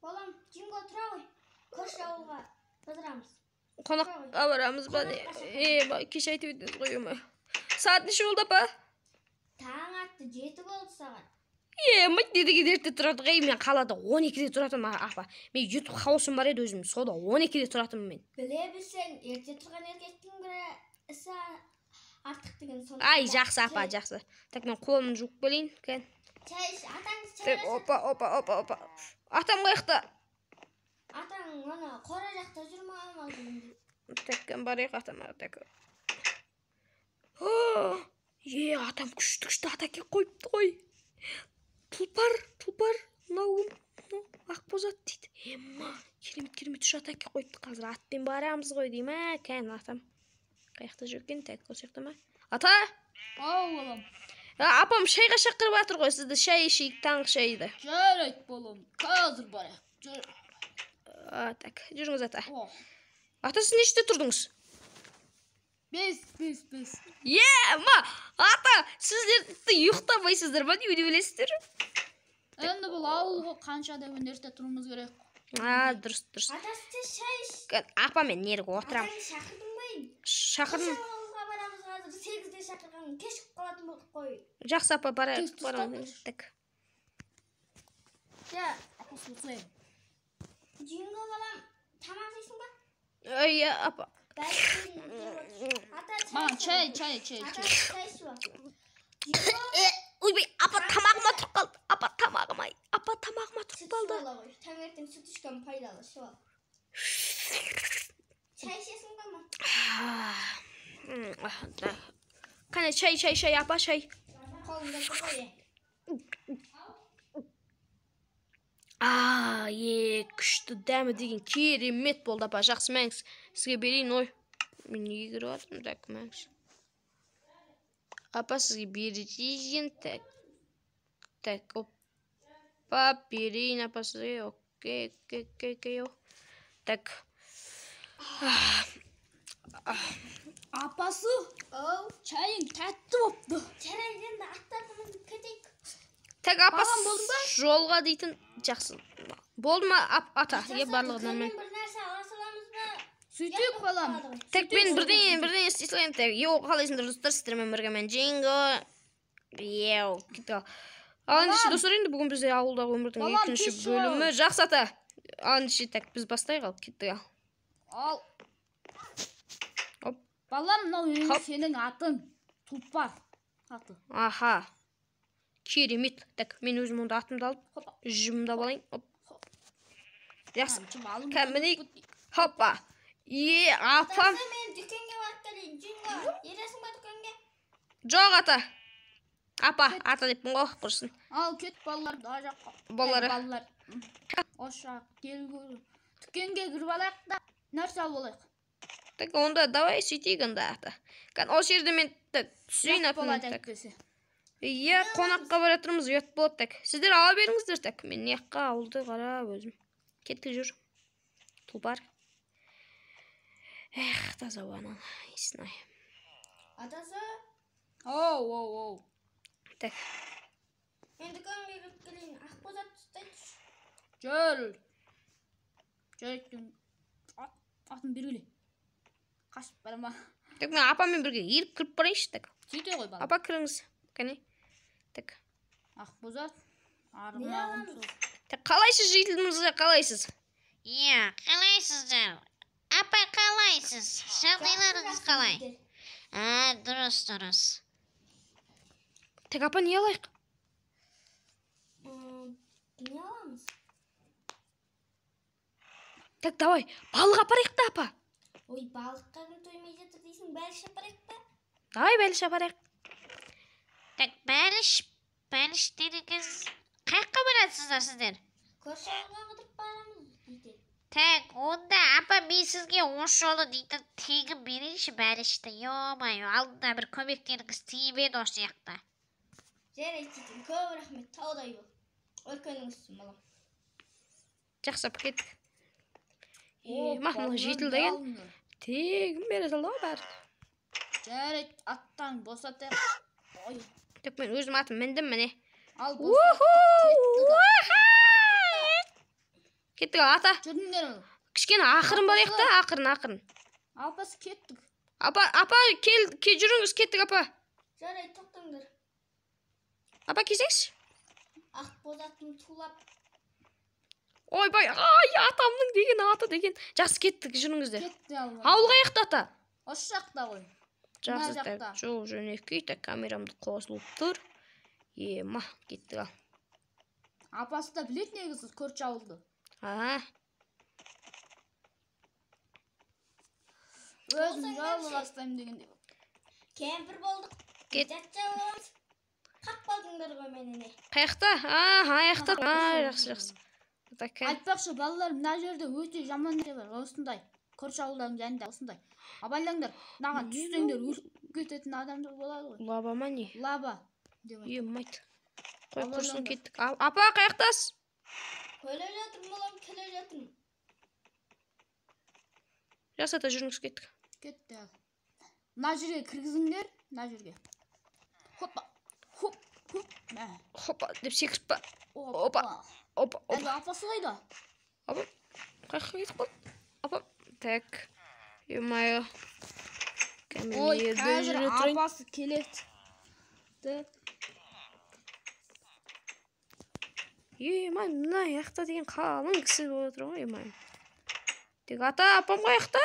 Balam, Jingo Traoy. Koş avluga bazaramız. Konakka baramız bana. Kеш айтып едіңіз ғой ма. Saat неше болды апа? Таң атты 7 болды сағат. Мыт дедіге ерте тұрады ғой. Мен қалада 12-де тұратым апа. Мен YouTube хаусым бар еді өзім. Сода 12-де тұратым мен. Біле білсең, ерте тұрған еркектің бірі ісі артық деген соны. Ай, жақсы апа, жақсы. Так мен қолымды жуып келейін. Чай, атаңыз чай. Опа. Атам қаяқта? Атаң оны қора жақта жүрме алмады. Так, барайық атама. Так. Атам күшті ата келіп қойыпты ғой. Тұлпар, мынау Ақбозат дейді. Керемет үш ата келіп қойыпты. Қазір атпен барамыз ғой деймін. Кән атам. Қаяқта жүр екен, так, осы жақта ма? Ата? Ау, балам. Апам шайға шақырып жатыр ғой, сізді шай ішейік, таңғы шайды. Жарайды, балам. Қазір барайық. Жүр. Так, жүріңіз ата. Ата, сіз неште тұрдыңыз? 5. Ата, сіздер ұйықтамайсыздар ма, не білесіздер? Енді бұл ауылға қаншада өнерте тұрмыз керек. Дұрыс. Ата, сіз шай іш. Апа, мен нерге отырам. Атаңды шақырдың ба? Шақырдым. Ауылға барамыз қазір 8-де шақырған, кешіп қалатын болдық қой. Жақсы апа, барамыз. Апа, сұлсайым. Jingo балам, тамақ жейсің ба? Апа. Маған чай. Ата, чай ішіп ал. Ойбай, апа тамағыма тұрып қалды. Апа тамағыма тұрып қалды. Таңертең сүт ішкен пайдалы, ішіп ал. Чай ішесің ба ма? Қане, чай, апа, чай. Қолыңда қой. Күшті дәмі деген керемет болды апа. Жақсы, мәңіз. Сізге берейін, ой. Мен неге кіріп атырмын, так, мәңіз. Апа, сізге берейін, так, опа, берейін апа сізге, окей, так. Апасы, чайың тәтті бопты. Жарайды, енді аттарымыз кетейік. Так, апа, жолға дейтін жақсы. Болды ма, ата? Барлығынан мен. Бір нәрсе ала саламыз ба? Сөйтіп балам. Так, мен бірден істейсілген. Так, қалайсыңдар достар, сіздермен бірге мен Jingo. Кеттік ал. Ендеше достар, енді бүгін бізде ауылдағы өмірдің екінші бөлімі. Жақсы ата. Ендеше, так, біз бастайық ал. Кеттік ал. Балам, мынау сенің атың. Тұлпар аты. Аха. Керемет. Так, мен өзім онда атымды алып, жүмді алайын. Жақсы. Кәмінейік. Хоппа. Апам. Мен дүкенге барып келейін. Jingo, ересің ба дүкенге? Жоқ ата. Апа, ата деппін ғой, құрсын. Ал, кет балалар, да жаққа. Балалар. Ошақ, дүкенге кіріп алайық да, нәрсе алып алайық. Так, онда давай сөйтейік онда ата. Осы жерде мен түсейін атымын. Қонаққа баратырмыз, ұят болады, так. Сіздер ала беріңіздер, так. Мен неққа ауылды қарап өзім. Кеткі жүр. Тұлпар. Таза бана. Исінай. Атасы? Оу. Так. Мен дүкенге кіріп келейін. Ақбозат ұстайды. Жарайды. Атын бергіле. Қашып барама. Так, мен апамен бірге еріп кіріп барайыншы, так. Сөйте ғой балам. Апа кіріңіз. Кәне. Так. Ақбозат. Арғымағым сол. Так, қалайсыз жейтілімізді, қалайсыз? Қалайсыздар? Апа, қалайсыз? Жағдайларыңыз қалай? Дұрыс. Так, апа, не алайық? Не аламыз? Так, давай, балық апарайық та, апа. Ой, балыққа күн тоймай жатыр дейсің, бәліш апарайық па? Давай, бәліш апарайық. Так, бәліш дедіңіз. Қайыққа барасыздар сіздер? Көрші ауылға қыдырып барамыз дейді. Так, онда апа мен сізге осы жолы дейді тегін берейінші бәлішті. Йо-май, алдында бір көмектеріңіз тиіп еді осы жақта. Жарайды дейтін, көп рахмет, таудай бол. Үлкеніңізсің балам. Жақсы апа, кеттік. Мақмыл жетілді екен. Тегін бере салды ғой бәрі. Жарайды, аттан босатайық. Ой, Тек мен өзім атым міндім міне. ал Уху! босат. Кеттік ал ата. Жүріңдер. Кішкене ақырын барайық та, ақырын. Алпас кеттік. Апа, кел жүріңіз, кеттік апа. Жарайды, тоқтаңдар. Апа, келсеңізші. Ақбозаттың тулап. Ойбай, ай, атамның деген аты деген. Жақсы кеттік, жүріңіздер. Кетті алма. Ауылға аяқты ата. Осы жақта ғой. Жақсы, Мына жақта. так, жол жөнекей, так, камерамды қосылып тұр. Ема, кеттік ал. Апасы да білет негізі көрші ауылды. Өзім жол ластайым дегенде. Кемпір болдық. Кет. Жатса боламыз. Қақ қалдыңдар ғой меніне. Қаяқта? Аяқта. Жақсы. Так, Айтпақшы, балалар, мына жерде өте жаман нәрсе бар. Осындай. Көрші ауылдардың жанында осындай. Абайлаңдар, мынаған түссеңдер өліп кететін адамдар болады ғой. лаба ма не? Лаба. деп айтады. Емайт. Қой құрсын кеттік. Апа, қаяқтас? Келе жатырмын балам, келе жатырмын. Жақсы ата жүріңіз кеттік. Кетті. Мына жерге кіргізіңдер, мына жерге. Хоппа. Хоп. Мә. Хопа, деп секіріп па. Опа. Опа. Әлі апасы қайда? Апа, қаяққа кетіп қалды? Апа, так. Емайы. Ой, қазір апасы келеді. Емай, мына аяқта деген қалың кісі болып отыр ғой, емай. Тек ата, апам қаяқта?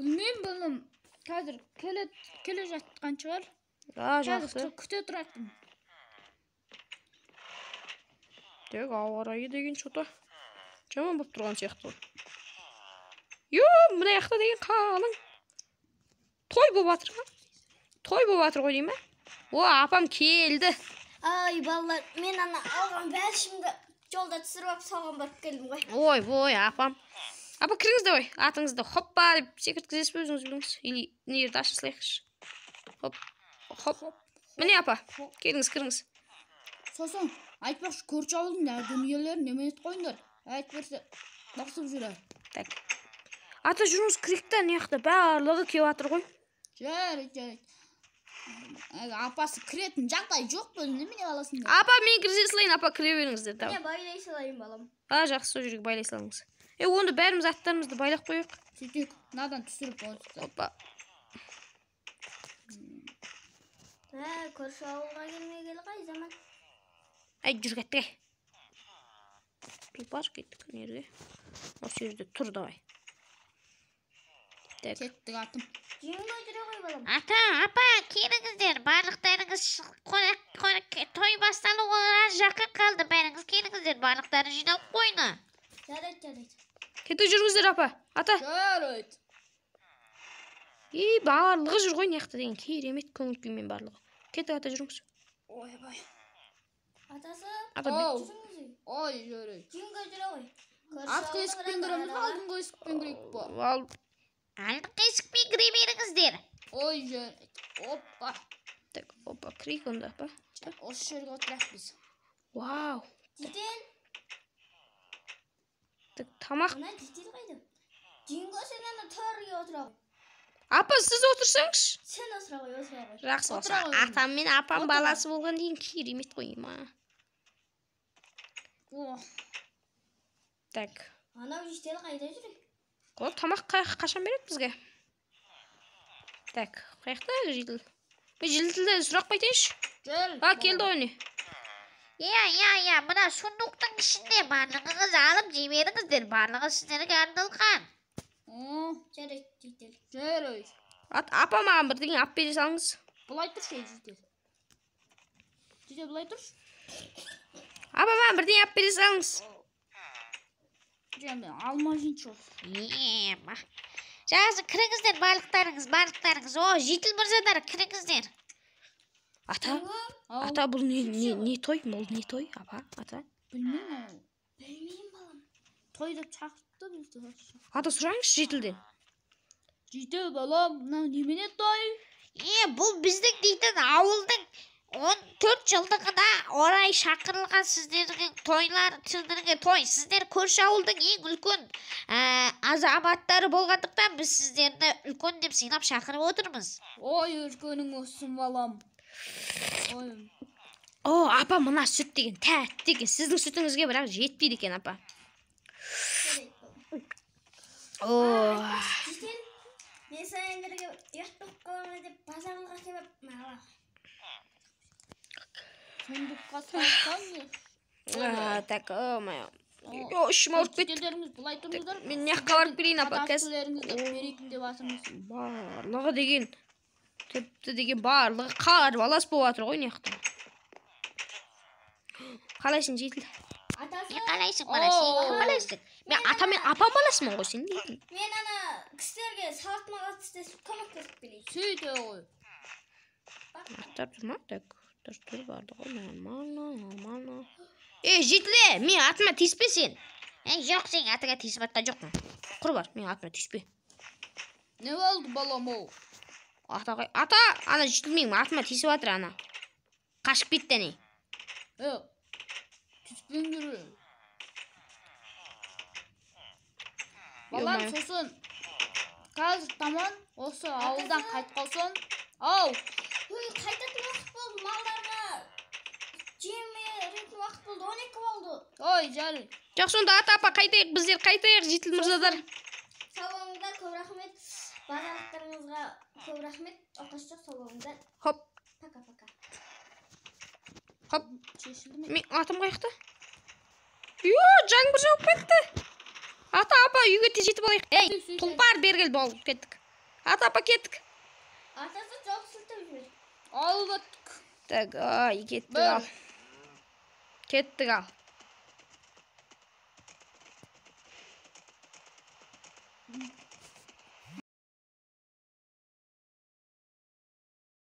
Білмеймін. Қазір келе жатқан шығар. Жақсы. Қазір күте тұрақтым. Тек ауа райы деген что-то жаман болып тұрған сияқты. Мына аяқта деген қалың. Той болып жатыр ма? Той болып жатыр ғой деймін. Апам келді. Ай, балалар, мен ана алған бәлішімді жолда түсіріп алып салған барып келдім ғой. Ой, апам. Апа, кіріңізді ой, атыңызды хоппа деп секірткізесіз бе өзіңіз біліңіз? Или нерді ашып салайықшы. Хоп. Міне апа, кіріңіз. Сосын, айтпақшы, көрші ауылдың әр дүниелерін неменет қойыңдар. Айт берсе, бақсып жүрер. Так. Ата жүріңіз кіректі, неяқта барлығы кеп жатыр ғой. Жарайды. Апасы кіретін жағдай жоқ бұл, немене аласың? Апа, мен кірзе салайын, апа, кіре беріңіздер. Міне байлай салайын балам. Жақсы, сол жерге байлай салыңыз. Онда бәріміз аттарымызды байлап қойық. Сөйтек, надан түсіріп отырды. Опа. Көрші ауылға келмегелі қай заман. Жүр кеттік. Бар кеттік нерге. Осы жерде тұр давай. Кеттік атым. Жеңге жүре ғой балам. Апа, келіңіздер. Барлықтарыңыз той басталуға жақын қалды. Бәріңіз келіңіздер. Барлықтары жиналып қойны. Жарайды. Кетті жүріңіздер, апа. Ата. Жарайды. Барлығы жүр ғой неяқта деген керемет көңіл күймен барлығы. Кетті ата жүріңіз. Ойбай. Атасы, жүріңіз. Ой, жарайды. жеңге жүре ғой. Артқы есікпен кіреміз, алдыңғы есікпен кірейік па? Алдыңғы есікпен кіре беріңіздер. Ой, жарайды. Опа. Так, опа, кірейік онда, апа. Осы жерге отырақ біз. Вау. Детел. Так, тамақ. Ана детел қайды. Жеңге сен ана төрге отыра ғой. Апа, сіз отырсаңыз? Сен отыра ғой. Жақсы болса. Атам мен апам баласы болған дейін керемет қойма. Так. Анау жетел қайда жүре? Тамақ қашан береді бізге? Так, қаяқта жетел? Жетелді сұрақ қайтайыншы. Келді ойны. Мына сундуктың ішінде барлығыңыз алып жемеріңіздер. Барлығы сіздерге арналған. Жарайды, жетел. Жарайды. Апа маған бірдеңе алып бере салыңыз. Бұлай тұршы, жетел. Жетел, бұлай тұршы. Апа маған бірдеңе алып бере салыңыз. Және, алма жинчу. Жақсы, кіріңіздер барлықтарыңыз. Жетіл мырзадар, кіріңіздер. Ата, бұл не той? Бұл не той, апа? Ата? Білмеймін балам. Той деп шақыртты бізді. Ата, сұраңызшы жетілден. Жетел балам, немене той? Бұл біздің дейтін ауылдың 14 жылдығына орай шақырылған сіздердің сіздерге той. Сіздер көрші ауылдың ең үлкен азаматтары болғандықтан біз сіздерді үлкен деп сыйлап шақырып отырмыз. Ой, үлкенің өссін балам. Ой. О, апа, мына сүт деген тәтті екен. Сіздің сүтіңізге бірақ жетпейді екен, апа. О, Житен, мен сендерге ұяттық қаламын деп базарлыға келіп мала. Сундукқа салсаң. такое. О, ішім ауырып кетті. Жителеріңіз бұлай тұрыңыздар. Мен неққа барып келейін, апа. Қатастыларыңызды берейік деп асыңыз. Барлығы деген, тіпті деген барлығы қар балас болып жатыр ғой неқта. Қалайсың, жетіл? Атасы, Не қалайсың бана, сен кім қалайсың? Мен атамен апам баласымын ғой, сен дейтін. мен ана кісілерге салтыма қатысты көмектесіп келейін. Сөйте ғой. Аттар тұрма, так. Тұр барды ғой, нормально. Жетіле, мен атыма тиіспе сен. Жоқ, сен атыға тиісіп атқан жоқпын. Құр бар, мен атыма тиіспе. Не болды балам оу? Ата, ана жетілмеймін, атыма тиісіп атыр, ана. Қашып кетті, не? Түспеңдір. Балам, сосын қазір таман осы ауылдан қайтқалсын. Ау! Ой, қайтатын уақыт болды, малдарға жем беретін уақыт болды, 12 болды. Ой, жарый. Жоқ, сонда апа қайтайық, біздер қайтайық, жетіл мырзадар. Сау болыңыздар, көп рахмет. Базарлықтарыңызға көп рахмет. Оқасы жоқ, сау болыңыздар. Хоп, Пока-пока. хоп. Шешілді ме? Мен атым қайықта? Жаңбыр жауып кетті. Ата, апа, үйге тез жетіп алайық. Ей, тұлпар бергел болып кеттік. Ата, апа, кеттік. Атасы жоқ сылтып жүр. Албаттық. Так, ай, кеттік ал. Кеттік ал.